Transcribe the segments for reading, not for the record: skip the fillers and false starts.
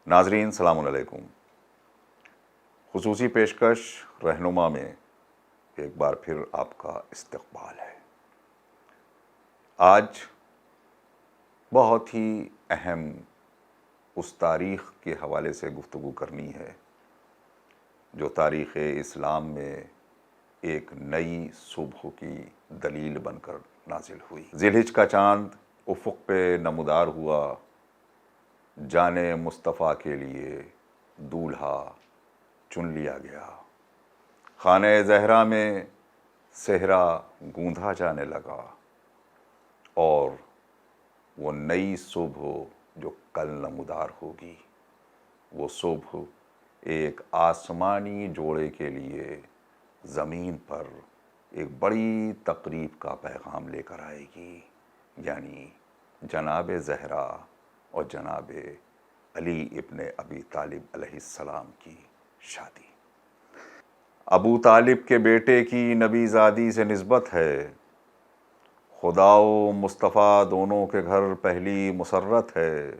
ناظرین السلام علیکم۔ خصوصی پیشکش رہنما میں ایک بار پھر آپ کا استقبال ہے۔ آج بہت ہی اہم اس تاریخ کے حوالے سے گفتگو کرنی ہے جو تاریخ اسلام میں ایک نئی صبح کی دلیل بن کر نازل ہوئی۔ ذی الحجہ کا چاند افق پہ نمودار ہوا، جان مصطفیٰ کے لیے دولہا چن لیا گیا۔ خانہ زہرا میں صحرا گوندا جانے لگا، اور وہ نئی صبح جو کل نمودار ہوگی، وہ صبح ایک آسمانی جوڑے کے لیے زمین پر ایک بڑی تقریب کا پیغام لے کر آئے گی، یعنی جناب زہرا اور جناب علی ابن ابی طالب علیہ السلام کی شادی۔ ابو طالب کے بیٹے کی نبی زادی سے نسبت ہے، خدا و مصطفیٰ دونوں کے گھر پہلی مسرت ہے۔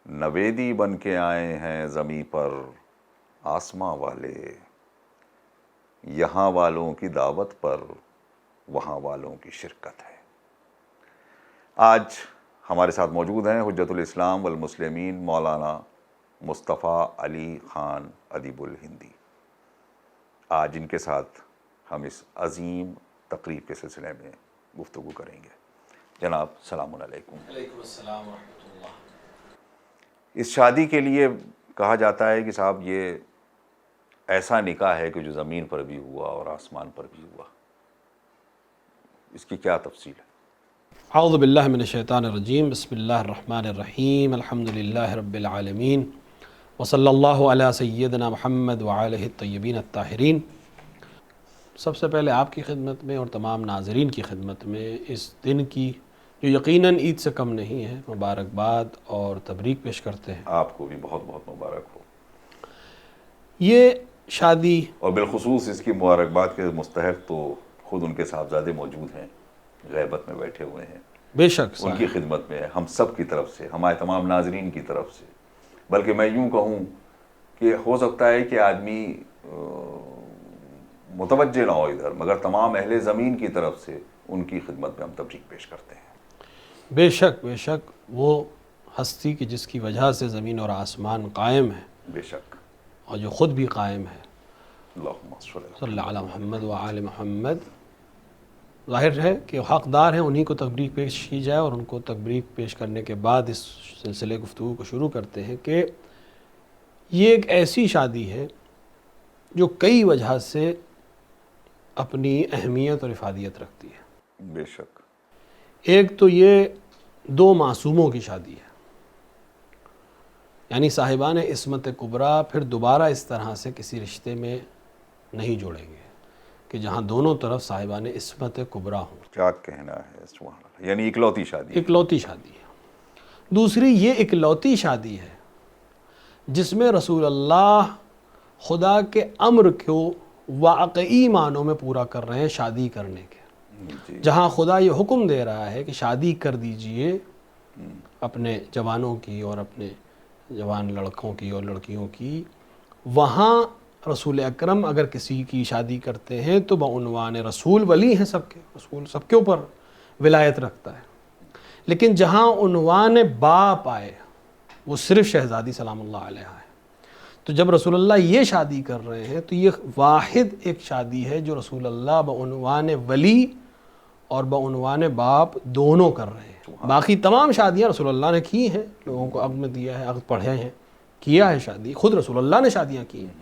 نویدی بن کے آئے ہیں زمیں پر آسماں والے، یہاں والوں کی دعوت پر وہاں والوں کی شرکت ہے۔ آج ہمارے ساتھ موجود ہیں حجت الاسلام والمسلمین مولانا مصطفیٰ علی خان ادیب الہندی۔ آج ان کے ساتھ ہم اس عظیم تقریب کے سلسلے میں گفتگو کریں گے۔ جناب السلام علیکم۔ وعلیکم السلام ورحمۃ اللہ۔ اس شادی کے لیے کہا جاتا ہے کہ صاحب یہ ایسا نکاح ہے کہ جو زمین پر بھی ہوا اور آسمان پر بھی ہوا، اس کی کیا تفصیل ہے؟ اعوذ باللہ من الشیطان الرجیم، بسم اللہ الرحمن الرحیم، الحمد للہ رب العالمین، وصلی اللہ علی سیدنا محمد وآلہ الطیبین الطاہرین۔ سب سے پہلے آپ کی خدمت میں اور تمام ناظرین کی خدمت میں اس دن کی جو یقیناً عید سے کم نہیں ہے مبارکباد اور تبریک پیش کرتے ہیں۔ آپ کو بھی بہت بہت مبارک ہو۔ یہ شادی، اور بالخصوص اس کی مبارکباد کے مستحق تو خود ان کے صاحبزادے موجود ہیں، غیبت میں بیٹھے ہوئے ہیں۔ بے شک ان کی خدمت میں ہم سب کی طرف سے، ہمارے تمام ناظرین کی طرف سے، بلکہ میں یوں کہوں کہ ہو سکتا ہے کہ آدمی متوجہ نہ ہو ادھر، مگر تمام اہل زمین کی طرف سے ان کی خدمت میں ہم تبریک پیش کرتے ہیں۔ بے شک وہ ہستی کی جس کی وجہ سے زمین اور آسمان قائم ہے، بے شک، اور جو خود بھی قائم ہے، اللہم صلی اللہ صلی اللہ علی محمد وآل محمد۔ ظاہر ہے کہ حقدار ہیں، انہی کو تبریک پیش کی جائے، اور ان کو تبریک پیش کرنے کے بعد اس سلسلے گفتگو کو شروع کرتے ہیں کہ یہ ایک ایسی شادی ہے جو کئی وجہ سے اپنی اہمیت اور افادیت رکھتی ہے۔ بے شک۔ ایک تو یہ دو معصوموں کی شادی ہے، یعنی صاحبان عصمت کبریٰ پھر دوبارہ اس طرح سے کسی رشتے میں نہیں جوڑیں گے کہ جہاں دونوں طرف صاحبان عصمت کبریٰ ہوں۔ کیا کہنا ہے سبحان اللہ، یعنی اکلوتی شادی۔ اکلوتی شادی ہے۔ دوسری یہ اکلوتی شادی ہے جس میں رسول اللہ خدا کے امر کو واقعی معنوں میں پورا کر رہے ہیں شادی کرنے کے۔ جی۔ جہاں خدا یہ حکم دے رہا ہے کہ شادی کر دیجئے اپنے جوانوں کی اور اپنے جوان لڑکوں کی اور لڑکیوں کی، وہاں رسول اکرم اگر کسی کی شادی کرتے ہیں تو بعنوان رسول، ولی ہیں سب کے، رسول سب کے اوپر ولایت رکھتا ہے، لیکن جہاں عنوان باپ آئے وہ صرف شہزادی سلام اللہ علیہ ہے۔ تو جب رسول اللہ یہ شادی کر رہے ہیں تو یہ واحد ایک شادی ہے جو رسول اللہ بعنوان ولی اور بعنوان باپ دونوں کر رہے ہیں۔ باقی تمام شادیاں رسول اللہ نے کی ہیں، لوگوں کو عقد میں دیا ہے، عقد پڑھے ہیں، کیا ہے شادی، خود رسول اللہ نے شادیاں کی ہیں،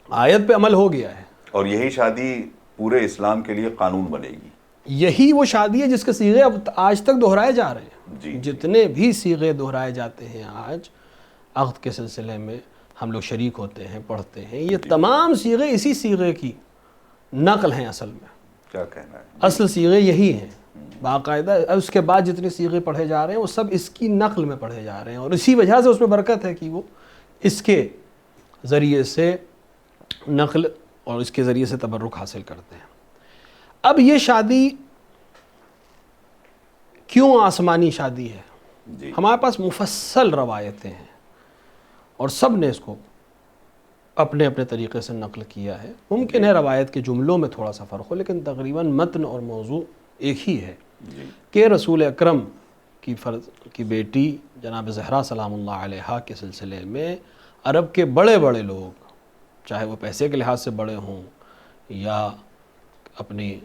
آیت پہ عمل ہو گیا ہے۔ اور یہی شادی پورے اسلام کے لیے قانون بنے گی۔ یہی وہ شادی ہے جس کے صیغے اب آج تک دہرائے جا رہے ہیں۔ جی۔ جتنے بھی صیغے دہرائے جاتے ہیں آج عقد کے سلسلے میں، ہم لوگ شریک ہوتے ہیں، پڑھتے ہیں، یہ تمام صیغے اسی صیغے کی نقل ہیں۔ اصل میں کیا کہنا ہے، اصل صیغے یہی ہیں باقاعدہ۔ اس کے بعد جتنے صیغے پڑھے جا رہے ہیں وہ سب اس کی نقل میں پڑھے جا رہے ہیں، اور اسی وجہ سے اس میں برکت ہے کہ وہ اس کے ذریعے سے نقل اور اس کے ذریعے سے تبرک حاصل کرتے ہیں۔ اب یہ شادی کیوں آسمانی شادی ہے؟ جی ہمارے پاس مفصل روایتیں ہیں اور سب نے اس کو اپنے اپنے طریقے سے نقل کیا ہے۔ ممکن ہے روایت کے جملوں میں تھوڑا سا فرق ہو، لیکن تقریباً متن اور موضوع ایک ہی ہے جی کہ رسول اکرم کی بیٹی جناب زہرا سلام اللہ علیہا کے سلسلے میں عرب کے بڑے بڑے لوگ، چاہے وہ پیسے کے لحاظ سے بڑے ہوں یا اپنی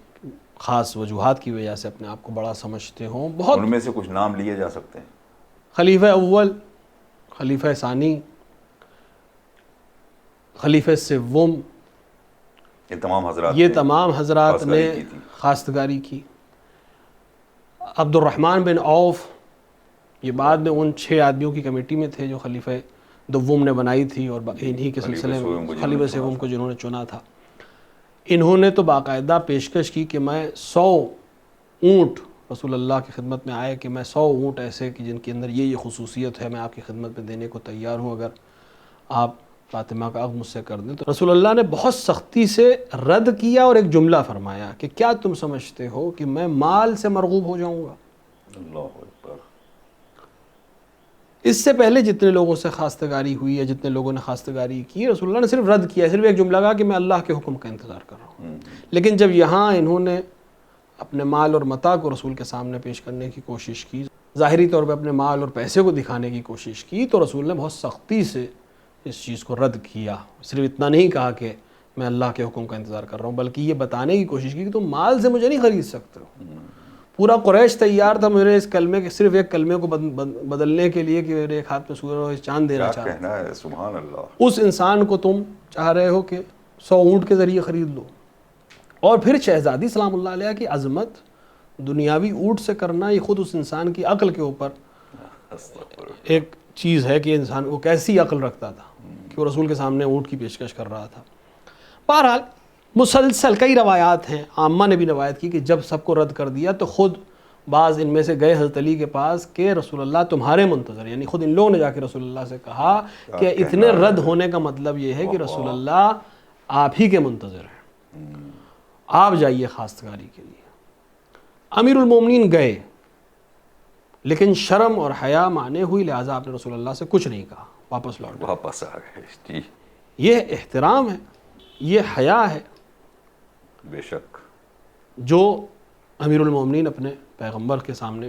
خاص وجوہات کی وجہ سے اپنے آپ کو بڑا سمجھتے ہوں، بہت ان میں سے کچھ نام لیے جا سکتے ہیں؟ خلیفہ اول، خلیفہ ثانی، خلیفہ سوم، یہ تمام حضرات یہ نے تمام حضرات خواستگاری نے کی تھی۔ خواستگاری کی۔ عبد الرحمن بن عوف یہ بعد میں ان 6 آدمیوں کی کمیٹی میں تھے جو خلیفہ دوم نے بنائی تھی، اور انہی کے سلسلے میں خلیفہ سوم کو جنہوں نے چنا تھا، انہوں نے تو باقاعدہ پیشکش کی کہ میں 100 اونٹ رسول اللہ کی خدمت میں آئے کہ میں 100 اونٹ ایسے کہ جن کے اندر یہ خصوصیت ہے میں آپ کی خدمت میں دینے کو تیار ہوں اگر آپ فاطمہ کا عقد مجھ سے کر دیں۔ تو رسول اللہ نے بہت سختی سے رد کیا اور ایک جملہ فرمایا کہ کیا تم سمجھتے ہو کہ میں مال سے مرغوب ہو جاؤں گا؟ اللہ اکبر۔ اس سے پہلے جتنے لوگوں سے خواستگاری ہوئی یا جتنے لوگوں نے خواستگاری کی، رسول اللہ نے صرف رد کیا، صرف ایک جملہ کہا کہ میں اللہ کے حکم کا انتظار کر رہا ہوں۔ لیکن جب یہاں انہوں نے اپنے مال اور متاع کو رسول کے سامنے پیش کرنے کی کوشش کی، ظاہری طور پہ اپنے مال اور پیسے کو دکھانے کی کوشش کی، تو رسول نے بہت سختی سے اس چیز کو رد کیا۔ صرف اتنا نہیں کہا کہ میں اللہ کے حکم کا انتظار کر رہا ہوں، بلکہ یہ بتانے کی کوشش کی کہ تم مال سے مجھے نہیں خرید سکتے ہو۔ پورا قریش تیار تھا میرے اس کلمے کے، صرف ایک کلمے کو بدلنے کے لیے کہ میرے ایک ہاتھ میں سورج اور چاند دینا کیا چاہتا کہنا ہے، سبحان اللہ۔ اس انسان کو تم چاہ رہے ہو کہ 100 اونٹ کے ذریعے خرید لو۔ اور پھر شہزادی سلام اللہ علیہ کی عظمت دنیاوی اونٹ سے کرنا، یہ خود اس انسان کی عقل کے اوپر ایک چیز ہے کہ انسان وہ کیسی عقل رکھتا تھا کہ وہ رسول کے سامنے اونٹ کی پیشکش کر رہا تھا۔ بہرحال مسلسل کئی روایات ہیں، عامہ نے بھی روایت کی کہ جب سب کو رد کر دیا تو خود بعض ان میں سے گئے حضرت علی کے پاس کہ رسول اللہ تمہارے منتظر، یعنی خود ان لوگوں نے جا کے رسول اللہ سے کہا کہ اتنے رد ہونے کا مطلب یہ ہے کہ رسول اللہ آپ ہی کے منتظر ہیں، آپ جائیے خواستگاری کے لیے۔ امیر المومنین گئے، لیکن شرم اور حیا مانے ہوئی، لہٰذا آپ نے رسول اللہ سے کچھ نہیں کہا، واپس لوٹ گئے۔ واپس آ گئے جی۔ یہ احترام ہے، یہ حیا ہے بے شک۔ جو امیر المومنین اپنے پیغمبر کے سامنے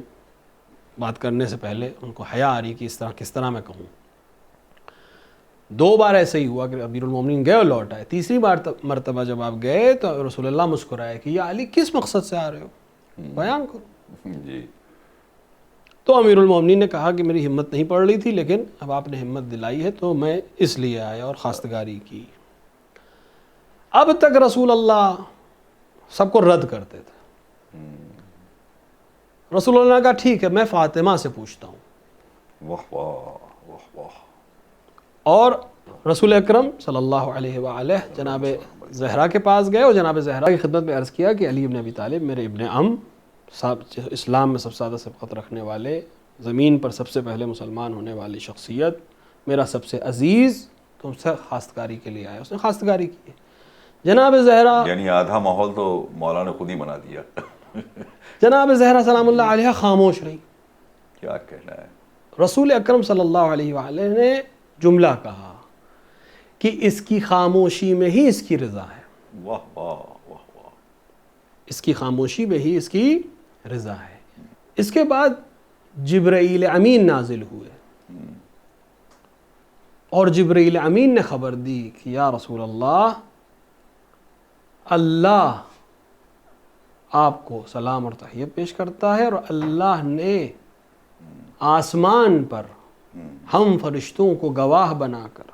بات کرنے سے پہلے ان کو حیا آ رہی کہ اس طرح کس طرح میں کہوں۔ 2 بار ایسے ہی ہوا کہ امیر المومنین گئے اور لوٹ آئے۔ تیسری مرتبہ جب آپ گئے تو رسول اللہ مسکرائے کہ یا علی کس مقصد سے آ رہے ہو، بیان کرو۔ جی۔ تو امیر المومنین نے کہا کہ میری ہمت نہیں پڑ رہی تھی، لیکن اب آپ نے ہمت دلائی ہے تو میں اس لیے آیا اور خواستگاری کی۔ اب تک رسول اللہ سب کو رد کرتے تھے۔ رسول اللہ نے کہا ٹھیک ہے میں فاطمہ سے پوچھتا ہوں، واہ واہ واہ واہ۔ اور رسول اکرم صلی اللہ علیہ وآلہ جناب زہرا کے پاس گئے اور جناب زہرا کی خدمت میں عرض کیا کہ علی بن ابی طالب میرے ابن عم، اسلام میں سب سے زیادہ سبقت رکھنے والے، زمین پر سب سے پہلے مسلمان ہونے والی شخصیت، میرا سب سے عزیز، تم سے خواستگاری کے لیے آیا۔ اس نے خواستگاری کی۔ جناب زہرا، یعنی آدھا ماحول تو مولا نے خود ہی بنا دیا۔ جناب زہرا سلام اللہ علیہ خاموش رہی۔ کیا کہنا ہے۔ رسول اکرم صلی اللہ علیہ وآلہ نے جملہ کہا کہ اس کی خاموشی میں ہی اس کی رضا ہے، واہ واہ واہ واہ۔ اس کی خاموشی میں ہی اس کی رضا ہے۔ اس کے بعد جبرائیل امین نازل ہوئے اور جبرائیل امین نے خبر دی کہ یا رسول اللہ، اللہ آپ کو سلام اور تحیت پیش کرتا ہے اور اللہ نے آسمان پر ہم فرشتوں کو گواہ بنا کر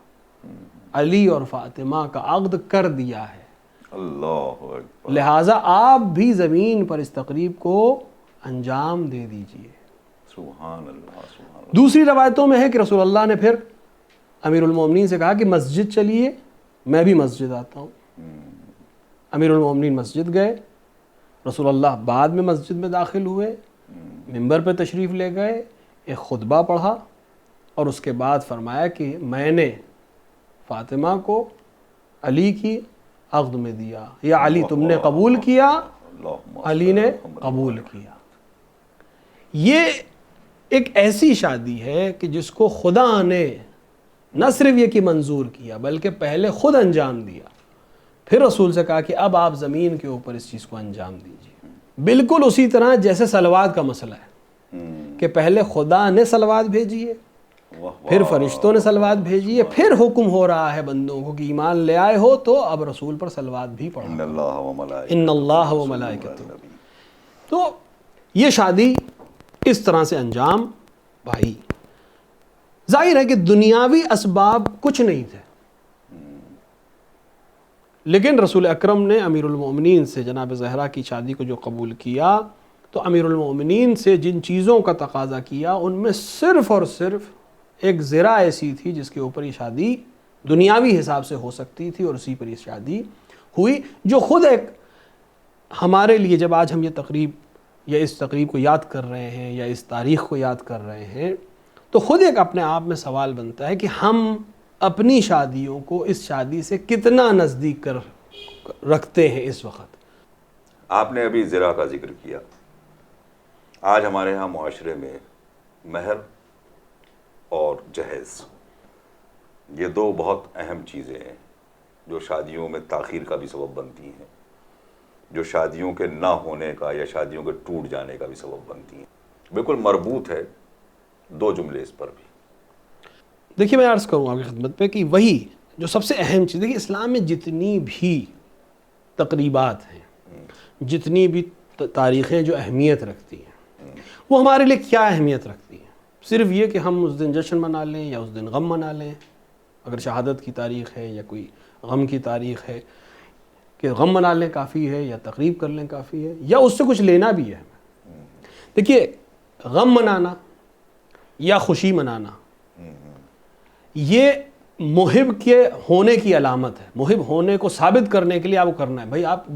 علی اور فاطمہ کا عقد کر دیا ہے، اللہ اکبر۔ لہٰذا آپ بھی زمین پر اس تقریب کو انجام دے دیجئے۔ سبحان اللہ سبحان اللہ۔ دوسری روایتوں میں ہے کہ رسول اللہ نے پھر امیر المومنین سے کہا کہ مسجد چلیے، میں بھی مسجد آتا ہوں۔ امیر المومنین مسجد گئے، رسول اللہ بعد میں مسجد میں داخل ہوئے، ممبر پہ تشریف لے گئے، ایک خطبہ پڑھا اور اس کے بعد فرمایا کہ میں نے فاطمہ کو علی کی عقد میں دیا، یا علی تم نے قبول کیا، علی نے قبول کیا۔ یہ ایک ایسی شادی ہے کہ جس کو خدا نے نہ صرف یہ کہ منظور کیا بلکہ پہلے خود انجام دیا، پھر رسول سے کہا کہ اب آپ زمین کے اوپر اس چیز کو انجام دیجیے۔ بالکل اسی طرح جیسے صلوات کا مسئلہ ہے کہ پہلے خدا نے صلوات بھیجی ہے، پھر فرشتوں نے صلوات بھیجی ہے، پھر حکم ہو رہا ہے بندوں کو کہ ایمان لے آئے ہو تو اب رسول پر صلوات بھی پڑھو، ان اللہ و ملائکتہ۔ تو یہ شادی اس طرح سے انجام بھائی، ظاہر ہے کہ دنیاوی اسباب کچھ نہیں تھے، لیکن رسول اکرم نے امیر المومنین سے جناب زہرا کی شادی کو جو قبول کیا تو امیر المومنین سے جن چیزوں کا تقاضا کیا ان میں صرف اور صرف ایک ذرا ایسی تھی جس کے اوپر یہ شادی دنیاوی حساب سے ہو سکتی تھی، اور اسی پر یہ شادی ہوئی، جو خود ایک ہمارے لیے جب آج ہم یہ تقریب یا اس تقریب کو یاد کر رہے ہیں یا اس تاریخ کو یاد کر رہے ہیں تو خود ایک اپنے آپ میں سوال بنتا ہے کہ ہم اپنی شادیوں کو اس شادی سے کتنا نزدیک کر رکھتے ہیں اس وقت۔ آپ نے ابھی زرا کا ذکر کیا، آج ہمارے ہاں معاشرے میں مہر اور جہیز یہ دو بہت اہم چیزیں ہیں جو شادیوں میں تاخیر کا بھی سبب بنتی ہیں، جو شادیوں کے نہ ہونے کا یا شادیوں کے ٹوٹ جانے کا بھی سبب بنتی ہیں۔ بالکل مربوط ہے دو جملے اس پر بھی۔ دیکھیے میں عرض کروں آپ کی خدمت پہ کہ وہی جو سب سے اہم چیز ہے کہ اسلام میں جتنی بھی تقریبات ہیں، جتنی بھی تاریخیں جو اہمیت رکھتی ہیں، وہ ہمارے لیے کیا اہمیت رکھتی ہیں؟ صرف یہ کہ ہم اس دن جشن منا لیں یا اس دن غم منا لیں، اگر شہادت کی تاریخ ہے یا کوئی غم کی تاریخ ہے کہ غم منا لیں کافی ہے یا تقریب کر لیں کافی ہے، یا اس سے کچھ لینا بھی ہے؟ دیکھیے غم منانا یا خوشی منانا یہ محب کے ہونے کی علامت ہے، محب ہونے کو ثابت کرنے کے لیے آپ کو کرنا ہے۔ بھائی آپ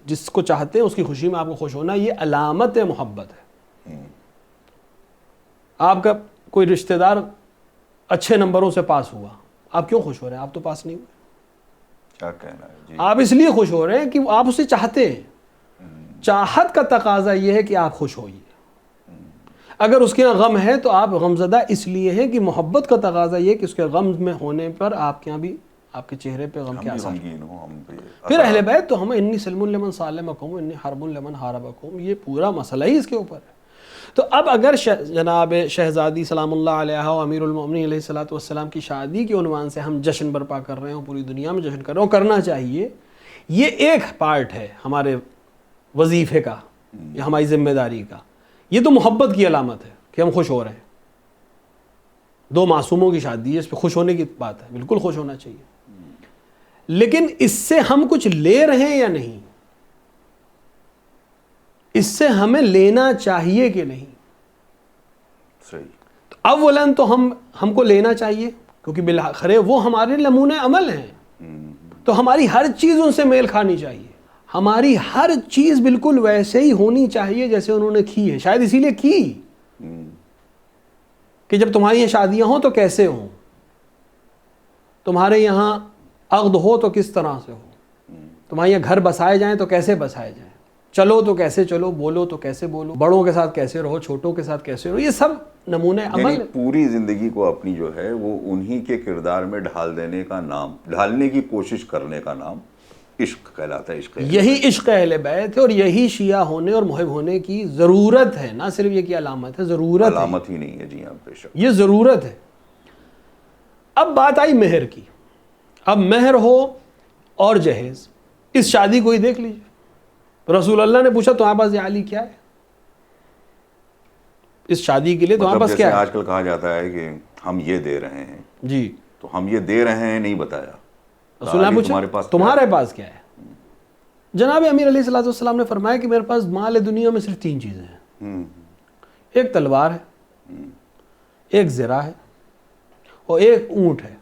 جس کو چاہتے ہیں اس کی خوشی میں آپ کو خوش ہونا، یہ علامت محبت ہے۔ آپ کا کوئی رشتہ دار اچھے نمبروں سے پاس ہوا، آپ کیوں خوش ہو رہے ہیں؟ آپ تو پاس نہیں ہوئے، کیا کہنا ہے جی؟ آپ اس لیے خوش ہو رہے ہیں کہ آپ اسے چاہتے ہیں۔ چاہت کا تقاضا یہ ہے کہ آپ خوش ہوئیے۔ اگر اس کے یہاں غم ہے تو آپ غمزدہ اس لیے ہیں کہ محبت کا تقاضا یہ کہ اس کے غم میں ہونے پر آپ کے یہاں بھی آپ کے چہرے پہ غم کے آثار۔ پھر اہل بیت تو ہم انی سلم لمن سالمکم انی حرب لمن حاربکم، یہ پورا مسئلہ ہی اس کے اوپر ہے۔ تو اب اگر جناب شہزادی سلام اللہ علیہ و امیر المومنین علیہ الصلوۃ والسلام کی شادی کے عنوان سے ہم جشن برپا کر رہے ہوں، پوری دنیا میں جشن کر رہے ہوں، کرنا چاہیے، یہ ایک پارٹ ہے ہمارے وظیفے کا یا ہماری ذمہ داری کا۔ یہ تو محبت کی علامت ہے کہ ہم خوش ہو رہے ہیں، دو معصوموں کی شادی ہے، اس پہ خوش ہونے کی بات ہے، بالکل خوش ہونا چاہیے، لیکن اس سے ہم کچھ لے رہے ہیں یا نہیں، اس سے ہمیں لینا چاہیے کہ نہیں؟ صحیح۔ اولاً تو ہم کو لینا چاہیے کیونکہ بالآخر وہ ہمارے نمونے عمل ہیں، تو ہماری ہر چیز ان سے میل کھانی چاہیے، ہماری ہر چیز بالکل ویسے ہی ہونی چاہیے جیسے انہوں نے کی ہے۔ شاید اسی لیے کی کہ جب تمہاری یہاں شادیاں ہوں تو کیسے ہوں، تمہارے یہاں عقد ہو تو کس طرح سے ہو، تمہارے یہاں گھر بسائے جائیں تو کیسے بسائے جائیں، چلو تو کیسے چلو، بولو تو کیسے بولو، بڑوں کے ساتھ کیسے رہو، چھوٹوں کے ساتھ کیسے رہو، یہ سب نمونے عمل یعنی پوری زندگی کو اپنی جو ہے وہ انہی کے کردار میں ڈھال دینے کا نام، ڈھالنے کی کوشش کرنے کا نام عشق کہلاتا ہے۔ عشق یہی عشق اہل بیت ہے، اور یہی شیعہ ہونے اور محب ہونے کی ضرورت ہے، نہ صرف یہ کہ علامت ہے، ضرورت ہے، علامت ہی نہیں ہے جی ہاں، بے شک یہ ضرورت ہے۔ اب بات آئی مہر کی، اب مہر ہو اور جہیز، اس شادی کو ہی دیکھ لیجیے۔ رسول اللہ نے پوچھا تمہارے پاس یہ علی کیا ہے، اس شادی کے لیے تمہارے پاس کیا ہے؟ آج کل کہا جاتا ہے کہ ہم یہ دے رہے ہیں، جی تو ہم یہ دے رہے ہیں نہیں بتایا، رسول اللہ نے پوچھا تمہارے پاس کیا ہے؟ جناب امیر علیہ الصلوۃ والسلام نے فرمایا کہ میرے پاس مال دنیا میں صرف 3 چیزیں ہیں، ایک تلوار ہے، ایک زرہ ہے، اور ایک اونٹ ہے۔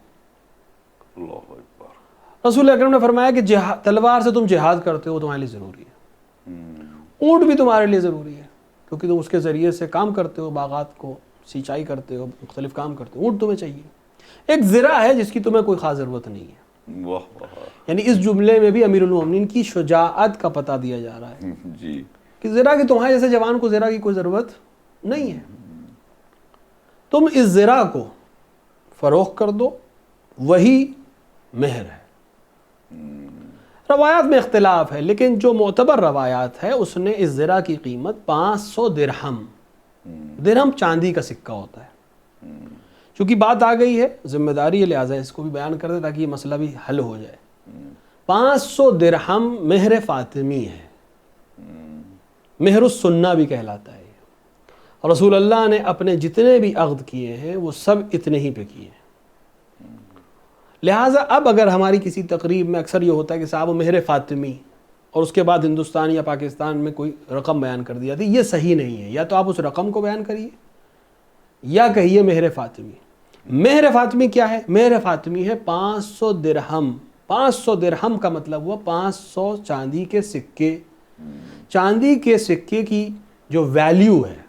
اللہ اکبر۔ رسول اکرم نے فرمایا کہ تلوار سے تم جہاد کرتے ہو، تمہارے لیے ضروری ہے، اونٹ بھی تمہارے لیے ضروری ہے کیونکہ تم اس کے ذریعے سے کام کرتے ہو، باغات کو سینچائی کرتے ہو، مختلف کام کرتے ہو، اونٹ تمہیں چاہیے۔ ایک ذرا ہے جس کی تمہیں کوئی خاص ضرورت نہیں ہے. واہ واہ. یعنی اس جملے میں بھی امیر المومنین کی شجاعت کا پتہ دیا جا رہا ہے جی. کہ ذرا کہ تمہارے جیسے جوان کو ذرا کی کوئی ضرورت نہیں ہے. تم اس ذرا کو فروخت کر دو, وہی مہر ہے. روایات میں اختلاف ہے, لیکن جو معتبر روایات ہے اس نے اس ذرا کی قیمت 500 درہم, درہم چاندی کا سکہ ہوتا ہے. چونکہ بات آ گئی ہے, ذمہ داری ہے, لہٰذا اس کو بھی بیان کر دے تاکہ یہ مسئلہ بھی حل ہو جائے. 500 درہم مہر فاطمی ہے, مہر السنہ بھی کہلاتا ہے. رسول اللہ نے اپنے جتنے بھی عقد کیے ہیں وہ سب اتنے ہی پہ کیے ہیں. لہٰذا اب اگر ہماری کسی تقریب میں اکثر یہ ہوتا ہے کہ صاحب مہر فاطمی اور اس کے بعد ہندوستان یا پاکستان میں کوئی رقم بیان کر دیا تھی, یہ صحیح نہیں ہے. یا تو آپ اس رقم کو بیان کریے یا کہیے مہر فاطمی. مہر فاطمی کیا ہے؟ مہر فاطمی ہے 500 درہم. 500 درہم کا مطلب ہوا 500 چاندی کے سکے. چاندی کے سکے کی جو ویلیو ہے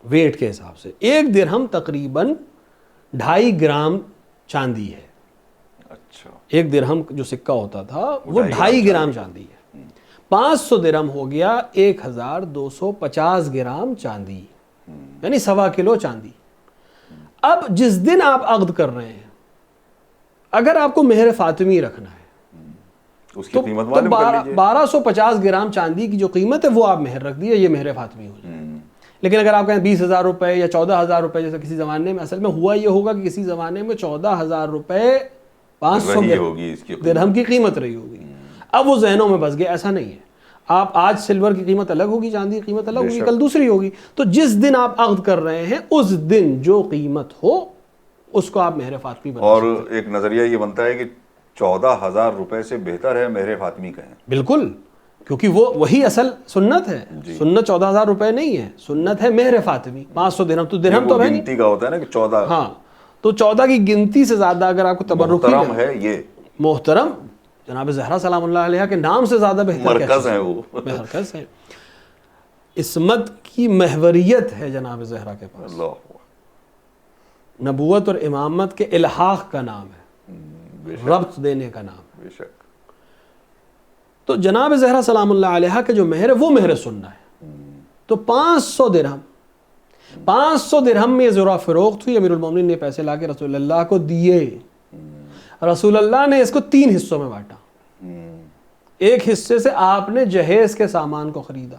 ویٹ کے حساب سے, ایک درہم تقریباً 2.5 گرام چاندی ہے. اچھا. ایک درہم جو سکہ ہوتا تھا وہ 2.5 گرام چاندی ہے. 500 درہم ہو گیا 1250 گرام چاندی, یعنی 1.25 کلو چاندی. اب جس دن آپ عقد کر رہے ہیں, اگر آپ کو مہر فاطمی رکھنا ہے اس کی تو قیمت معلوم کر لیجیے. 1250 گرام چاندی کی جو قیمت ہے وہ آپ مہر رکھ دیے, یہ مہر فاطمی ہو جائے. لیکن اگر آپ کہیں 20,000 روپے یا 14,000 روپے, جیسے کسی زمانے میں, اصل میں ہوا یہ ہوگا کہ کسی زمانے میں 14,000 روپے 500 درہم کی قیمت رہی ہوگی. اب وہ ذہنوں میں بس گیا. ایسا نہیں ہے. آپ آج سلور کی قیمت الگ ہوگی, چاندی کی قیمت الگ ہوگی, کل دوسری ہوگی. تو جس دن آپ عقد کر رہے ہیں اس دن جو قیمت ہو اس کو آپ مہر فاطمی بنا. اور ایک نظریہ یہ بنتا ہے کہ 14,000 روپے سے بہتر ہے مہر فاطمی کہیں. بالکل, کیونکہ وہی اصل سنت ہے. سنت 14,000 روپے نہیں ہے, سنت ہے مہر فاطمی 500 درہم. تو درہم تو ہے نہیں, گنتی کا ہوتا ہے نا کہ 14. ہاں, تو 14 کی گنتی سے زیادہ اگر آپ کو تبرک محترم ہے یہ, محترم جناب زہرا سلام اللہ علیہ کے نام سے زیادہ بہتر مرکز ہے, وہ مرکز ہے. عصمت کی محوریت ہے جناب زہرا کے پاس. اللہ. نبوت اور امامت کے الحاق کا نام ہے, ربط دینے کا نام ہے. بے شک. تو جناب زہرا سلام اللہ علیہ کا جو مہر ہے وہ مہر سننا ہے. تو 500 درہم, 500 درہم میں ذرا فروخت ہوئی. امیر المومنین نے پیسے لا کے رسول اللہ کو دیے. رسول اللہ نے اس کو 3 حصوں میں بانٹا. ایک حصے سے آپ نے جہیز کے سامان کو خریدا,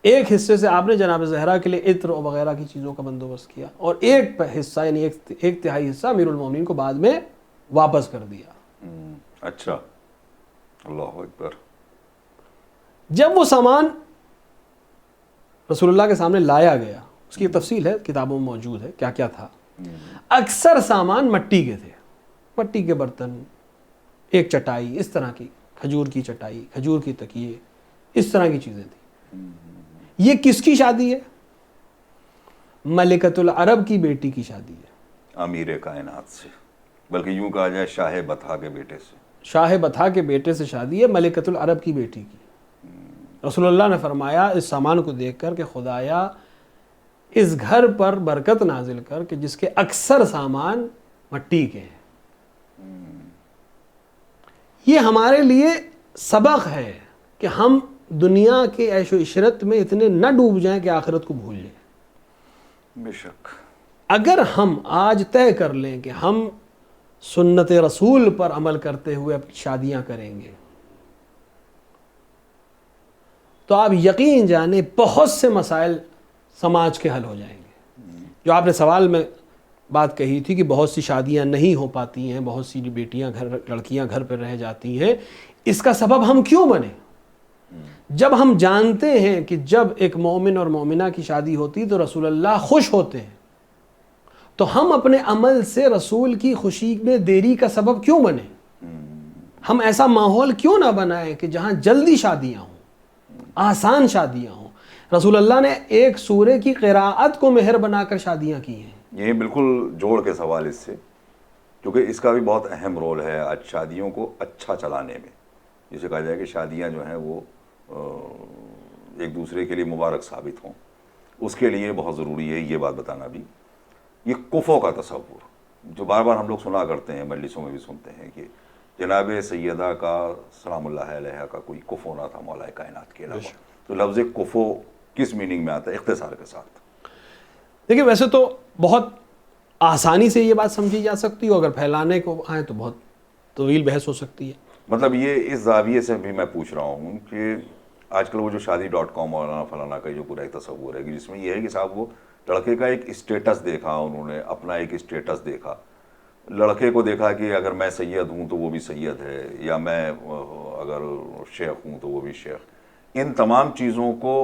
ایک حصے سے آپ نے جناب زہرا کے لیے عطر وغیرہ کی چیزوں کا بندوبست کیا, اور ایک حصہ یعنی ایک تہائی حصہ امیر المومنین کو بعد میں واپس کر دیا. اچھا. اللہ اکبر. جب وہ سامان رسول اللہ کے سامنے لایا گیا, اس کی تفصیل ہے, کتابوں میں موجود ہے کیا کیا تھا. اکثر سامان مٹی کے تھے, مٹی کے برتن, ایک چٹائی اس طرح کی, کھجور کی چٹائی, کھجور کی تکیے, اس طرح کی چیزیں تھیں. یہ کس کی شادی ہے؟ ملکۃ العرب کی بیٹی کی شادی ہے. امیر کائنات سے, بلکہ یوں کہا جائے شاہ بطحا کے بیٹے سے. شاہ بطحا کے بیٹے سے شادی ہے, ملکۃ العرب کی بیٹی کی. رسول اللہ نے فرمایا اس سامان کو دیکھ کر کہ خدایا اس گھر پر برکت نازل کر کہ جس کے اکثر سامان مٹی کے ہیں. یہ ہمارے لیے سبق ہے کہ ہم دنیا کے عیش و عشرت میں اتنے نہ ڈوب جائیں کہ آخرت کو بھول جائیں. بے شک. اگر ہم آج طے کر لیں کہ ہم سنت رسول پر عمل کرتے ہوئے شادیاں کریں گے تو آپ یقین جانیں بہت سے مسائل سماج کے حل ہو جائیں گے. جو آپ نے سوال میں بات کہی تھی کہ بہت سی شادیاں نہیں ہو پاتی ہیں, بہت سی بیٹیاں لڑکیاں گھر پہ رہ جاتی ہیں, اس کا سبب ہم کیوں بنے؟ جب ہم جانتے ہیں کہ جب ایک مومن اور مومنہ کی شادی ہوتی تو رسول اللہ خوش ہوتے ہیں, تو ہم اپنے عمل سے رسول کی خوشی میں دیری کا سبب کیوں بنے؟ ہم ایسا ماحول کیوں نہ بنائیں کہ جہاں جلدی شادیاں ہوں, آسان شادیاں ہوں. رسول اللہ نے ایک سورے کی قراءت کو مہر بنا کر شادیاں کی ہیں. یہ بالکل جوڑ کے سوال اس سے, کیونکہ اس کا بھی بہت اہم رول ہے آج شادیوں کو اچھا چلانے میں. جسے کہا جائے کہ شادیاں جو ہیں وہ ایک دوسرے کے لیے مبارک ثابت ہوں, اس کے لیے بہت ضروری ہے یہ بات بتانا بھی یہ کفو کا تصور جو بار بار ہم لوگ سنا کرتے ہیں، مجلسوں میں بھی سنتے ہیں کہ جناب سیدہ کا سلام اللہ علیہ کا کوئی کفو نہ تھا مولا کائنات کے علاوہ. تو لفظ کفو کس میننگ میں آتا ہے اختصار کے ساتھ؟ دیکھیں ویسے تو بہت آسانی سے یہ بات سمجھی جا سکتی ہے، اگر پھیلانے کو آئے تو بہت طویل بحث ہو سکتی ہے. مطلب یہ اس زاویے سے بھی میں پوچھ رہا ہوں کہ آج کل وہ جو شادی.com اور فلانا کا جو پورا ایک تصور ہے کہ جس میں یہ ہے کہ صاحب وہ لڑکے کا ایک اسٹیٹس دیکھا، انہوں نے اپنا ایک اسٹیٹس دیکھا، لڑکے کو دیکھا کہ اگر میں سید ہوں تو وہ بھی سید ہے، یا میں اگر شیخ ہوں تو وہ بھی شیخ. ان تمام چیزوں کو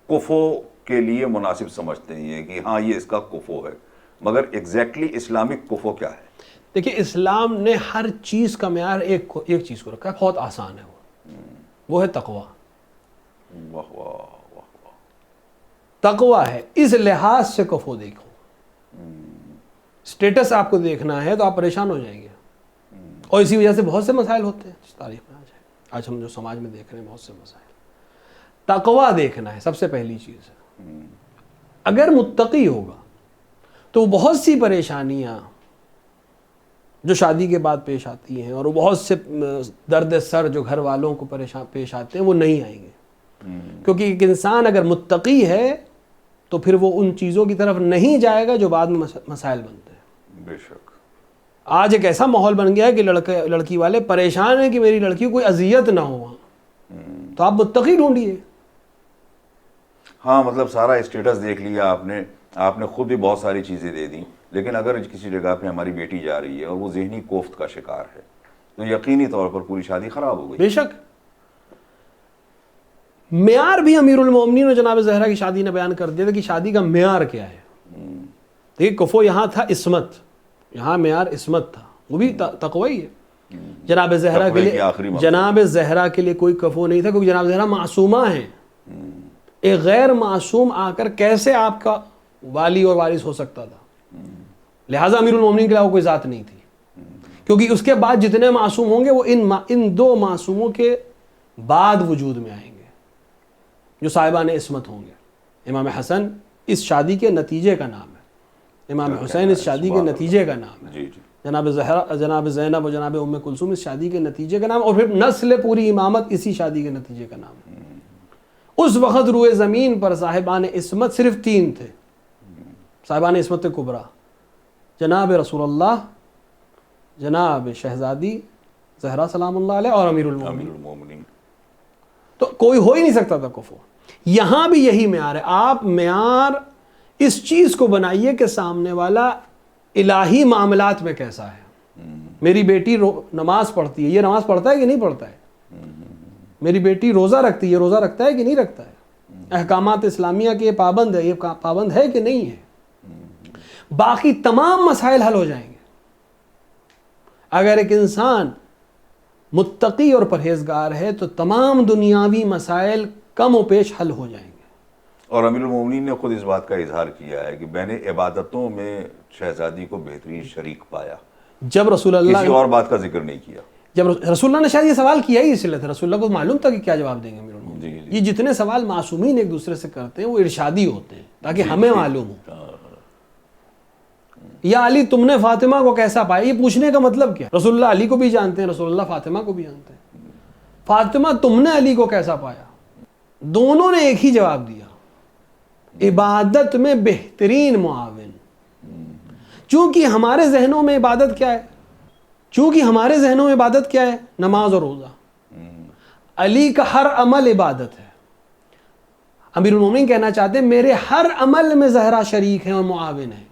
کفو کے لیے مناسب سمجھتے ہیں کہ ہاں یہ اس کا کفو ہے، مگر ایگزیکٹلی اسلامک کفو کیا ہے؟ دیکھیں اسلام نے ہر چیز کا معیار ایک چیز کو رکھا ہے، بہت آسان ہے، وہ ہے تقوی. واہ واہ واہ واہ. تقوی ہے، اس لحاظ سے کفو دیکھو. سٹیٹس آپ کو دیکھنا ہے تو آپ پریشان ہو جائیں گے، اور اسی وجہ سے بہت سے مسائل ہوتے ہیں اس تاریخ میں. آج ہم جو سماج میں دیکھ رہے ہیں بہت سے مسائل. تقوی دیکھنا ہے سب سے پہلی چیز ہے. اگر متقی ہوگا تو بہت سی پریشانیاں جو شادی کے بعد پیش آتی ہیں اور وہ بہت سے درد سر جو گھر والوں کو پیش آتے ہیں وہ نہیں آئیں گے. کیونکہ ایک انسان اگر متقی ہے تو پھر وہ ان چیزوں کی طرف نہیں جائے گا جو بعد میں مسائل بنتے ہیں. بے شک. آج ایک ایسا ماحول بن گیا ہے کہ لڑکی والے پریشان ہیں کہ میری لڑکی کو کوئی اذیت نہ ہو وہاں. تو آپ متقی ڈھونڈیے. ہاں مطلب سارا اسٹیٹس دیکھ لیا آپ نے خود بھی بہت ساری چیزیں دے دیں، لیکن اگر کسی جگہ پہ ہماری بیٹی جا رہی ہے اور وہ ذہنی کوفت کا شکار ہے تو یقینی طور پر پوری شادی خراب ہو گئی. بے شک. معیار بھی امیر المومنین اور جناب زہرا کی شادی نے بیان کر دیا تھا کہ شادی کا معیار کیا ہے. دیکھیے کفو یہاں تھا عصمت، یہاں معیار عصمت تھا، وہ بھی تقوی ہے. جناب زہرا کے لیے کوئی کفو نہیں تھا کیونکہ جناب زہرا معصومہ ہیں. ایک غیر معصوم آ کر کیسے آپ کا والی اور وارث ہو سکتا تھا؟ لہٰذا امیر المومنین کے علاوہ کوئی ذات نہیں تھی، کیونکہ اس کے بعد جتنے معصوم ہوں گے وہ ان دو معصوموں کے بعد وجود میں آئیں گے جو صاحبان عصمت ہوں گے. امام حسن اس شادی کے نتیجے کا نام ہے، امام حسین اس شادی کے نتیجے کا نام ہے، جناب زینب و جناب ام کلثوم اس شادی کے نتیجے کا نام، اور پھر نسل پوری امامت اسی شادی کے نتیجے کا نام ہے. اس وقت روئے زمین پر صاحبان عصمت صرف 3 تھے، صاحبان عصمت کبریٰ، جناب رسول اللہ، جناب شہزادی زہرا سلام اللہ علیہ، اور امیر المومنین. تو کوئی ہو ہی نہیں سکتا تھا کفو. یہاں بھی یہی معیار ہے. آپ معیار اس چیز کو بنائیے کہ سامنے والا الہی معاملات میں کیسا ہے. میری بیٹی نماز پڑھتی ہے، یہ نماز پڑھتا ہے کہ نہیں پڑھتا ہے؟ میری بیٹی روزہ رکھتی ہے، یہ روزہ رکھتا ہے کہ نہیں رکھتا ہے؟ احکامات اسلامیہ کے یہ پابند ہے، یہ پابند ہے کہ نہیں ہے؟ باقی تمام مسائل حل ہو جائیں گے اگر ایک انسان متقی اور پرہیزگار ہے تو تمام دنیاوی مسائل کم و پیش حل ہو جائیں گے. اور امیر المومنین نے خود اس بات کا اظہار کیا ہے کہ میں نے عبادتوں میں شہزادی کو بہترین شریک پایا. جب رسول اللہ کسی اور بات کا ذکر نہیں کیا. جب رسول اللہ نے شاید یہ سوال کیا ہی اس لیے تھا، رسول اللہ کو معلوم تھا کہ کیا جواب دیں گے امیر المومنین. یہ جتنے سوال معصومین ایک دوسرے سے کرتے ہیں وہ ارشادی ہوتے ہیں تاکہ ہمیں معلوم ہو. یا علی تم نے فاطمہ کو کیسا پایا، یہ پوچھنے کا مطلب کیا؟ رسول اللہ علی کو بھی جانتے ہیں، رسول اللہ فاطمہ کو بھی جانتے ہیں. فاطمہ تم نے علی کو کیسا پایا؟ دونوں نے ایک ہی جواب دیا، عبادت میں بہترین معاون. چونکہ ہمارے ذہنوں میں عبادت کیا ہے؟ نماز اور روزہ. علی کا ہر عمل عبادت ہے. امیر المومنین کہنا چاہتے ہیں میرے ہر عمل میں زہرا شریک ہیں اور معاون ہیں.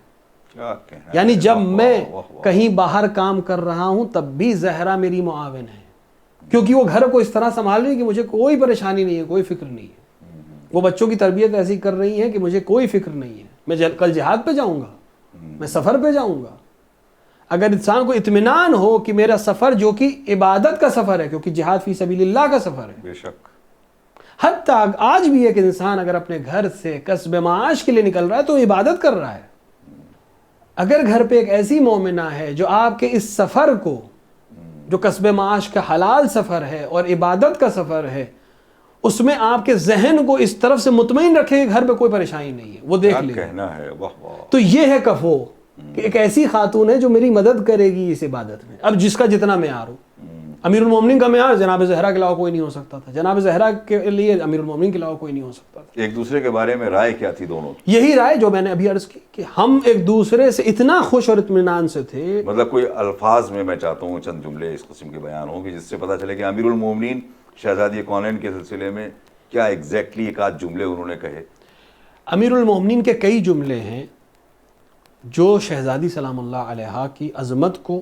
یعنی جب میں کہیں باہر کام کر رہا ہوں تب بھی زہرا میری معاون ہے، کیونکہ وہ گھر کو اس طرح سنبھال رہی ہے کہ مجھے کوئی پریشانی نہیں ہے، کوئی فکر نہیں ہے. وہ بچوں کی تربیت ایسی کر رہی ہے کہ مجھے کوئی فکر نہیں ہے. میں کل جہاد پہ جاؤں گا، میں سفر پہ جاؤں گا. اگر انسان کو اطمینان ہو کہ میرا سفر جو کہ عبادت کا سفر ہے، کیونکہ جہاد فی سبیل اللہ کا سفر ہے. بے شک. حتیٰ آج بھی ایک انسان اگر اپنے گھر سے کسب معاش کے لیے نکل رہا ہے تو عبادت کر رہا ہے. اگر گھر پہ ایک ایسی مومنہ ہے جو آپ کے اس سفر کو، جو کسب معاش کا حلال سفر ہے اور عبادت کا سفر ہے، اس میں آپ کے ذہن کو اس طرف سے مطمئن رکھے کہ گھر پہ کوئی پریشانی نہیں ہے، وہ دیکھ لے. کہنا ہے واہ واہ. تو یہ ہے کفو. کہ ایک ایسی خاتون ہے جو میری مدد کرے گی اس عبادت میں، اب جس کا جتنا معیار ہو. امیر المومنین کا معیار جناب زہرا کے علاوہ کوئی نہیں ہو سکتا تھا، جناب زہرا کے لیے امیر المومنین کے علاوہ کوئی نہیں ہو سکتا تھا. ایک دوسرے کے بارے میں رائے کیا تھی دونوں کی؟ یہی رائے جو میں نے ابھی عرض کی کہ ہم ایک دوسرے سے اتنا خوش اور اطمینان سے تھے. مطلب کوئی الفاظ میں چاہتا ہوں چند جملے اس قسم کے بیان ہوں کہ جس سے پتہ چلے کہ امیر المومنین شہزادی کونین کے سلسلے میں کیا ایگزیکٹلی ایک آدھ جملے انہوں نے کہے. امیر المومنین کے کئی جملے ہیں جو شہزادی سلام اللہ علیہا کی عظمت کو،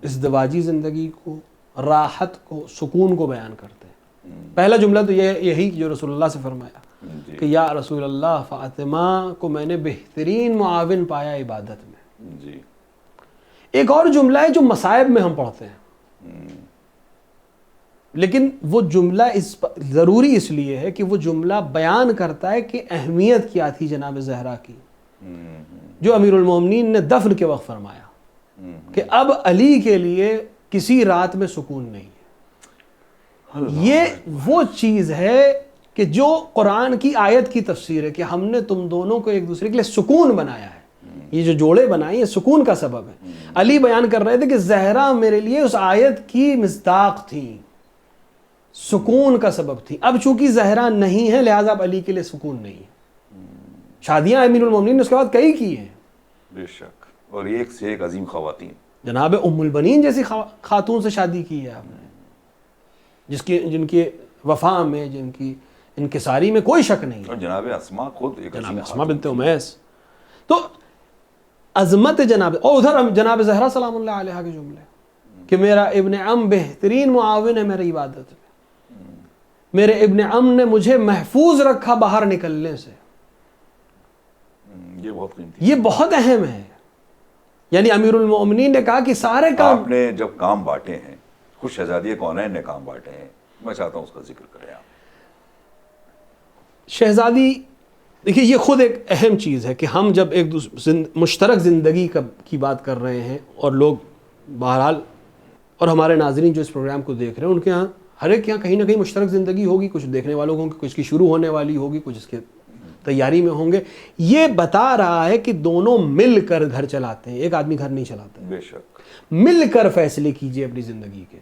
ازدواجی زندگی کو، راحت کو، سکون کو بیان کرتے ہیں. پہلا جملہ تو یہی جو رسول اللہ سے فرمایا کہ یا رسول اللہ فاطمہ کو میں نے بہترین معاون پایا عبادت میں. جی. ایک اور جملہ ہے جو مصائب میں ہم پڑھتے ہیں، لیکن وہ جملہ ضروری اس لیے ہے کہ وہ جملہ بیان کرتا ہے کہ اہمیت کیا تھی جناب زہرا کی، جو امیر المومنین نے دفن کے وقت فرمایا کہ اب علی کے لیے کسی رات میں سکون نہیں ہے. یہ وہ چیز ہے کہ جو قرآن کی آیت کی تفسیر ہے کہ ہم نے تم دونوں کو ایک دوسرے کے لیے سکون بنایا ہے. یہ جو جوڑے بنائے یہ سکون کا سبب ہے. علی بیان کر رہے تھے کہ زہرا میرے لیے اس آیت کی مصداق تھی، سکون کا سبب تھی. اب چونکہ زہرا نہیں ہے لہٰذا اب علی کے لیے سکون نہیں ہے. شادیاں امیر المومنین نے اس کے بعد کئی کی ہیں بے شک، اور ایک سے ایک عظیم خواتین. جناب ام البنین جیسی خاتون سے شادی کی ہے آپ نے، جن کی وفا میں، جن کی انکساری میں کوئی شک نہیں ہے. اور جناب اسماء خود ایک جناب اسماء بنت امیس. تو عظمت جناب، اور ادھر جناب زہرا سلام اللہ علیہ کے جملے کہ میرا ابن عم بہترین معاون ہے میری عبادت میں، میرے ابن عم نے مجھے محفوظ رکھا باہر نکلنے سے. یہ بہت قیمتی، یہ بہت اہم ہے. یعنی امیر المومنین نے کہا کہ سارے کام آپ نے جب کام بانٹے ہیں، خود شہزادی کونین نے کام بانٹے ہیں، میں چاہتا ہوں اس کا ذکر کریں آپ. شہزادی دیکھیے یہ خود ایک اہم چیز ہے کہ ہم جب ایک مشترک زندگی کی بات کر رہے ہیں، اور لوگ بہرحال اور ہمارے ناظرین جو اس پروگرام کو دیکھ رہے ہیں ان کے ہاں ہر ایک کے یہاں کہیں نہ کہیں مشترک زندگی ہوگی. کچھ دیکھنے والوں کو کچھ کی شروع ہونے والی ہوگی، کچھ اس کے تیاری میں ہوں گے. یہ بتا رہا ہے کہ دونوں مل کر گھر چلاتے ہیں، ایک آدمی گھر نہیں چلاتا. بے شک مل کر فیصلے کیجئے اپنی زندگی کے.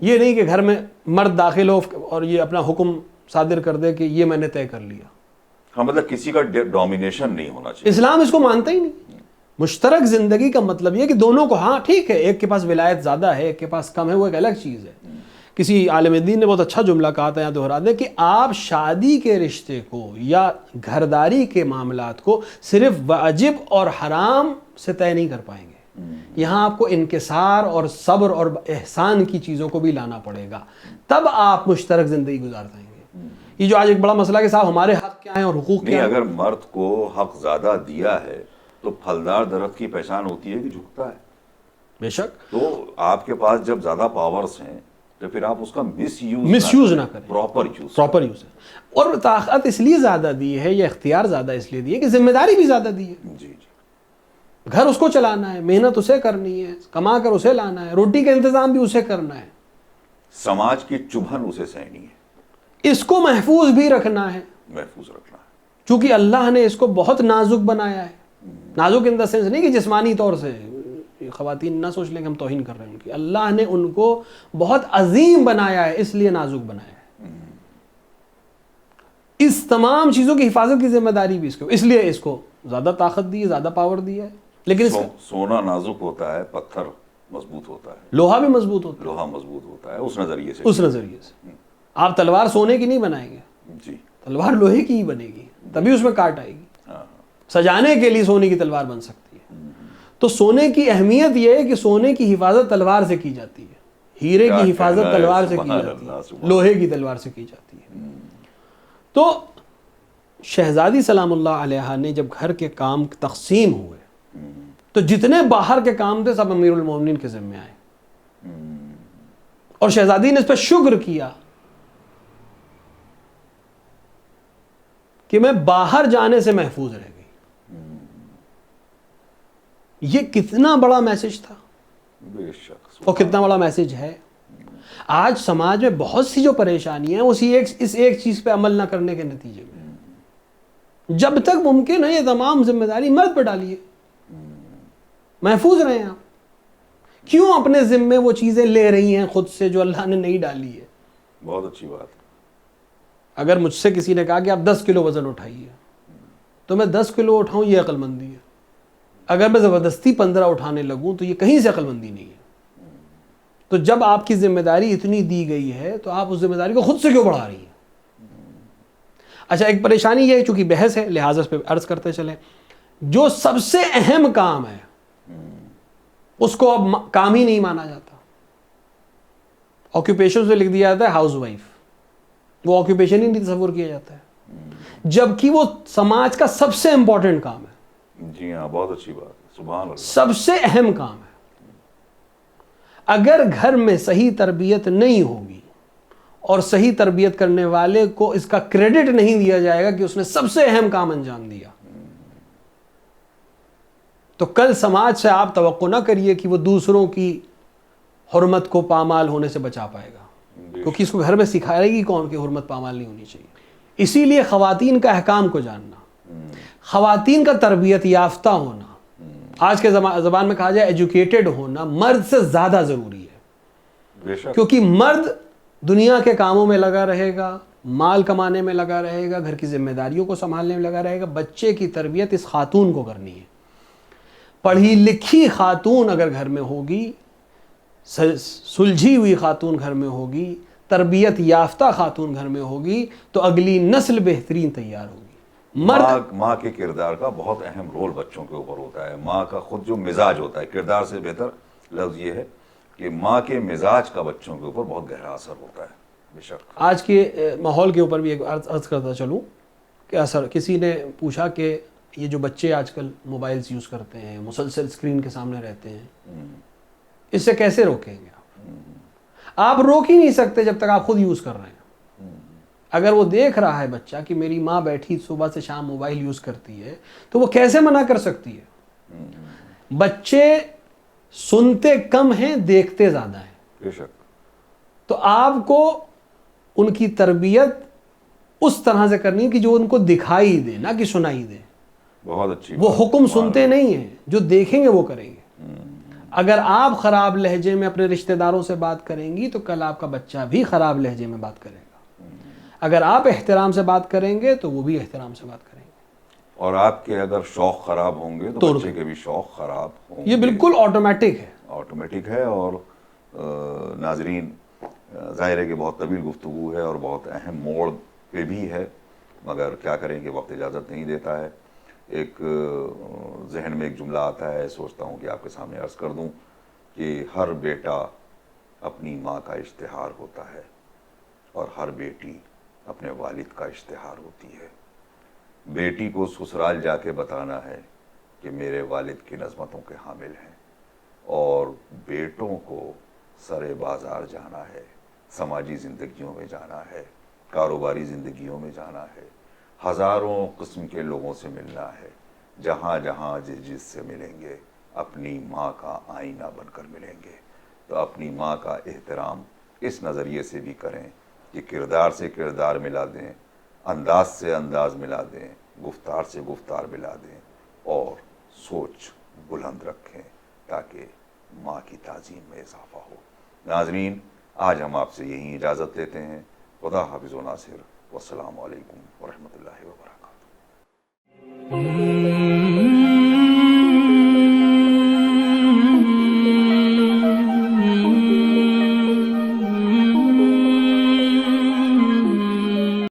یہ نہیں کہ گھر میں مرد داخل ہو اور یہ اپنا حکم صادر کر دے کہ یہ میں نے طے کر لیا. ہاں، مطلب کسی کا ڈومینیشن نہیں ہونا چاہیے. اسلام اس کو مانتا ہی نہیں. مشترک زندگی کا مطلب یہ کہ دونوں کو، ہاں ٹھیک ہے ایک کے پاس ولایت زیادہ ہے ایک کے پاس کم ہے، وہ ایک الگ چیز ہے. کسی عالم دین نے بہت اچھا جملہ کہا تھا، یہاں دہرا دیں کہ آپ شادی کے رشتے کو یا گھرداری کے معاملات کو صرف واجب اور حرام سے طے نہیں کر پائیں گے. یہاں آپ کو انکسار اور صبر اور احسان کی چیزوں کو بھی لانا پڑے گا، تب آپ مشترک زندگی گزار پائیں گے. یہ جو آج ایک بڑا مسئلہ کہ صاحب ہمارے حق کیا ہیں اور حقوق کیا ہیں. اگر مرد کو حق زیادہ دیا ہے تو پھلدار درخت کی پہچان ہوتی ہے کہ جھکتا ہے. بے شک. تو آپ کے پاس جب زیادہ پاورز ہیں تو پھر آپ اس کا مس یوز نہ کریں، پراپر یوز. اور طاقت اس لیے زیادہ دی ہے یا اختیار زیادہ اس لیے دی ہے کہ ذمہ داری بھی زیادہ دی ہے. جی. گھر اس کو چلانا ہے، محنت اسے کرنی ہے، کما کر اسے لانا ہے، روٹی کا انتظام بھی اسے کرنا ہے، سماج کی چبھن اسے سہنی ہے، اس کو محفوظ بھی رکھنا ہے. چونکہ اللہ نے اس کو بہت نازک بنایا ہے. نازک ان دا سینس نہیں کہ جسمانی طور سے، خواتین نہ سوچ لیں کہ ہم توہین کر رہے ہیں ان کی. اللہ نے ان کو بہت عظیم بنایا ہے، اس لیے نازک بنایا ہے. اس تمام چیزوں کی حفاظت کی ذمہ داری بھی اس کو، اس لیے اس کو زیادہ طاقت دی ہے، زیادہ پاور دی ہے. لیکن سونا نازک ہوتا ہے، پتھر مضبوط ہوتا ہے، لوہا بھی مضبوط ہوتا ہے. لوہا مضبوط ہوتا ہے اس نظریے سے. آپ تلوار سونے کی نہیں بنائیں گے، جی، تلوار لوہے کی ہی بنے گی، تبھی اس میں کاٹ آئے گی. سجانے کے لیے سونے کی تلوار بن سکتی ہے. تو سونے کی اہمیت یہ ہے کہ سونے کی حفاظت تلوار سے کی جاتی ہے، ہیرے کی حفاظت تلوار سے کی جاتی ہے، لوہے کی تلوار سے کی جاتی ہے. تو شہزادی سلام اللہ علیہ نے جب گھر کے کام تقسیم ہوئے تو جتنے باہر کے کام تھے سب امیر المومنین کے ذمہ آئے. اور شہزادی نے اس پہ شکر کیا کہ میں باہر جانے سے محفوظ رہ گئی. یہ کتنا بڑا میسج تھا اور کتنا بڑا میسج ہے. آج سماج میں بہت سی جو پریشانیاں ہیں اس ایک چیز پہ عمل نہ کرنے کے نتیجے میں. جب تک ممکن ہے یہ تمام ذمہ داری مرد پہ ڈالیے. محفوظ رہیں آپ. کیوں اپنے ذمے وہ چیزیں لے رہی ہیں خود سے جو اللہ نے نہیں ڈالی ہے؟ بہت اچھی بات. اگر مجھ سے کسی نے کہا کہ آپ 10 کلو وزن اٹھائیے تو میں 10 کلو اٹھاؤں، یہ عقل مندی ہے. اگر میں زبردستی 15 اٹھانے لگوں تو یہ کہیں سے عقل مندی نہیں ہے. تو جب آپ کی ذمہ داری اتنی دی گئی ہے تو آپ اس ذمہ داری کو خود سے کیوں بڑھا رہی ہیں؟ اچھا، ایک پریشانی یہ ہے، چونکہ بحث ہے لہٰذا اس پہ عرض کرتے چلیں. جو سب سے اہم کام ہے اس کو اب کام ہی نہیں مانا جاتا. آکوپیشن سے لکھ دیا جاتا ہے ہاؤس وائف، وہ آکوپیشن ہی نہیں تصور کیا جاتا ہے، جبکہ وہ سماج کا سب سے امپورٹنٹ کام ہے. جی ہاں، بہت اچھی بات ہے. سبحان اللہ. سب سے اہم کام ہے. اگر گھر میں صحیح تربیت نہیں ہوگی اور صحیح تربیت کرنے والے کو اس کا کریڈٹ نہیں دیا جائے گا کہ اس نے سب سے اہم کام انجام دیا، تو کل سماج سے آپ توقع نہ کریے کہ وہ دوسروں کی حرمت کو پامال ہونے سے بچا پائے گا، کیونکہ اس کو گھر میں سکھائے گی کون کہ حرمت پامال نہیں ہونی چاہیے. اسی لیے خواتین کا احکام کو جاننا، خواتین کا تربیت یافتہ ہونا، آج کے زبان میں کہا جائے ایجوکیٹڈ ہونا، مرد سے زیادہ ضروری ہے. بے شک. کیونکہ مرد دنیا کے کاموں میں لگا رہے گا، مال کمانے میں لگا رہے گا، گھر کی ذمہ داریوں کو سنبھالنے میں لگا رہے گا. بچے کی تربیت اس خاتون کو کرنی ہے. پڑھی لکھی خاتون اگر گھر میں ہوگی، سلجھی ہوئی خاتون گھر میں ہوگی، تربیت یافتہ خاتون گھر میں ہوگی تو اگلی نسل بہترین تیار ہوگی. ماں کے کردار کا بہت اہم رول بچوں کے اوپر ہوتا ہے. ماں کا خود جو مزاج ہوتا ہے، کردار سے بہتر لفظ یہ ہے کہ ماں کے مزاج کا بچوں کے اوپر بہت گہرا اثر ہوتا ہے. بے شک. آج کے ماحول کے اوپر بھی ایک عرض کرتا چلوں کہ اثر، کسی نے پوچھا کہ یہ جو بچے آج کل موبائلز یوز کرتے ہیں، مسلسل اسکرین کے سامنے رہتے ہیں، اس سے کیسے روکیں گے آپ؟ روک ہی نہیں سکتے جب تک آپ خود یوز کر رہے ہیں. اگر وہ دیکھ رہا ہے بچہ کہ میری ماں بیٹھی صبح سے شام موبائل یوز کرتی ہے تو وہ کیسے منع کر سکتی ہے؟ بچے سنتے کم ہیں، دیکھتے زیادہ ہیں. بے شک. تو آپ کو ان کی تربیت اس طرح سے کرنی ہے کہ جو ان کو دکھائی دے، نہ کہ سنائی دے. بہت اچھی. وہ حکم سنتے نہیں ہیں، جو دیکھیں گے وہ کریں گے. اگر آپ خراب لہجے میں اپنے رشتہ داروں سے بات کریں گی تو کل آپ کا بچہ بھی خراب لہجے میں بات کرے گا. اگر آپ احترام سے بات کریں گے تو وہ بھی احترام سے بات کریں گے. اور آپ کے اگر شوق خراب ہوں گے تو بچے کے بھی شوق خراب ہوں گے. یہ بالکل آٹومیٹک ہے. آٹومیٹک ہے. اور ناظرین، ظاہر ہے کہ بہت طویل گفتگو ہے اور بہت اہم موڑ پہ بھی ہے، مگر کیا کریں کہ وقت اجازت نہیں دیتا ہے. ایک ذہن میں ایک جملہ آتا ہے، سوچتا ہوں کہ آپ کے سامنے عرض کر دوں کہ ہر بیٹا اپنی ماں کا اشتہار ہوتا ہے اور ہر بیٹی اپنے والد کا اشتہار ہوتی ہے. بیٹی کو سسرال جا کے بتانا ہے کہ میرے والد کی نظمتوں کے حامل ہیں، اور بیٹوں کو سرے بازار جانا ہے، سماجی زندگیوں میں جانا ہے، کاروباری زندگیوں میں جانا ہے، ہزاروں قسم کے لوگوں سے ملنا ہے. جہاں جہاں جس سے ملیں گے اپنی ماں کا آئینہ بن کر ملیں گے. تو اپنی ماں کا احترام اس نظریے سے بھی کریں کہ کردار سے کردار ملا دیں، انداز سے انداز ملا دیں، گفتار سے گفتار ملا دیں، اور سوچ بلند رکھیں تاکہ ماں کی تعظیم میں اضافہ ہو. ناظرین، آج ہم آپ سے یہیں اجازت لیتے ہیں. خدا حافظ و ناصر. والسلام علیکم ورحمۃ اللہ وبرکاتہ.